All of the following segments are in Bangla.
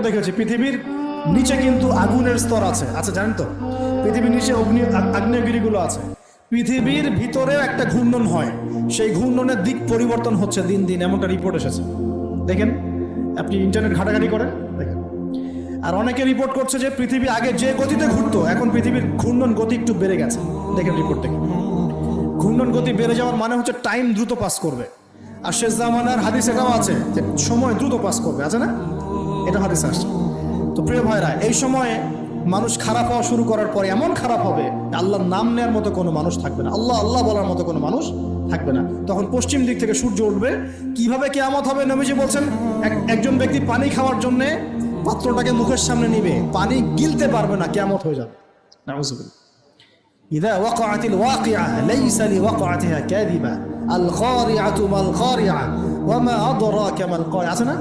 দেখেছি পৃথিবীর নিচে কিন্তু আগুনের স্তর আছে, আচ্ছা জানেন তো? পৃথিবীর নিচে আগ্নেয়গিরিগুলো আছে। পৃথিবীর ভিতরে একটা ঘূর্ণন হয়, সেই ঘূর্ণনের দিক পরিবর্তন হচ্ছে দিন দিন, এমনটা রিপোর্ট এসেছে। দেখেন, আপনি ইন্টারনেট ঘাটাঘাটি করেন, দেখেন। আর অনেকে রিপোর্ট করছে যে পৃথিবী আগে যে গতিতে ঘুরতো, এখন পৃথিবীর ঘূর্ণন গতি একটু বেড়ে গেছে। দেখেন রিপোর্ট থেকে, ঘূর্ণন গতি বেড়ে যাওয়ার মানে হচ্ছে টাইম দ্রুত পাস করবে। আর শেষ জামানার হাদিস এটাও আছে যে সময় দ্রুত পাস করবে, আছে না? এটা হাদিস আসছে। তো প্রিয় ভাইরা, এই সময়ে মানুষ খারাপ হওয়া শুরু করার পরে এমন খারাপ হবে, আল্লাহর নাম নেওয়ার মতো কোনো মানুষ থাকবে না, আল্লাহ আল্লাহ বলার মতো কোনো মানুষ থাকবে না। তখন পশ্চিম দিক থেকে সূর্য উঠবে। কিভাবে কিয়ামত হবে? নবীজি বলছেন, একজন ব্যক্তি পানি খাওয়ার জন্যে পাত্রটাকে মুখের সামনে নিবে, পানি গিলতে পারবে না, কিয়ামত হয়ে যাবে। নাউযুবিল্লাহ। ইযা ওয়াকাআতিল ওয়াকিআ লাইসা লিওয়াকাআতিহা কাযিবা আল খারিআতু মাল খারিআ ওয়া মা আদরাকা মাল খারিআ, আছে না?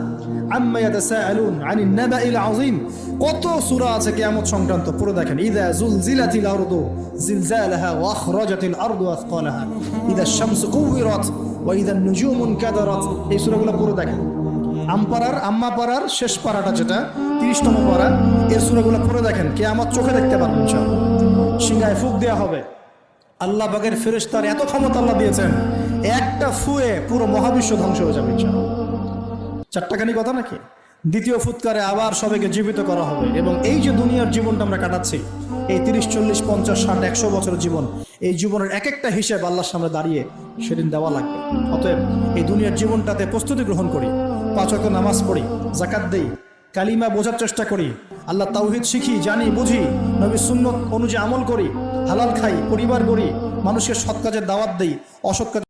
আম্মা ইয়াতাসাআলুন আনিন নাবাইল আযীম। কত সূরা আছে কিয়ামত সংক্রান্ত, পড়ে দেখেন। ইযা যুলজিলাতিল আরদু জিলজালাহা ওয়া আখরাজাতিল আরদু আসকালাহা ইযা আশ-শামসু কুওয়িরাত ওয়া ইযা আন-নুজুমু ইনকাদারাত। এই সূরাগুলো পড়ে দেখেন। আম্মা পাড়ার শেষ পাড়াটা, যেটা 30তম পাড়া, এর সূরাগুলো পড়ে দেখেন। কিয়ামত চোখে দেখতে পারবেন ইনশাআল্লাহ। সিংহায় ফুঁক দেওয়া হবে। আল্লাহ পাকের ফেরেশতার এত ক্ষমতা আল্লাহ দিয়েছেন, একটা ফুয়ে পুরো মহাবিশ্ব ধ্বংস হয়ে যাবে ইনশাআল্লাহ। চারটাখানি কথা নাকি? দ্বিতীয় ফুৎকারে আবার সবাইকে জীবিত করা হবে। এবং এই যে দুনিয়ার জীবনটা আমরা কাটাচ্ছি, এই 30, 40, 50, 60, 100 বছরের জীবন, এই জীবনের এক একটা হিসেব আল্লাহর সামনে দাঁড়িয়ে সেদিন দেওয়া লাগবে। অতএব এই দুনিয়ার জীবনটাতে প্রস্তুতি গ্রহণ করি, 5 ওয়াক্ত নামাজ পড়ি, যাকাত দেই, কালিমা বোঝার চেষ্টা করি, আল্লাহ তাওহীদ শিখি, জানি, বুঝি, নবীর সুন্নত অনুযায়ী আমল করি, হালাল খাই, পরিবার গড়ি, মানুষকে সৎ কাজের দাওয়াত দেই, অসৎ কাজে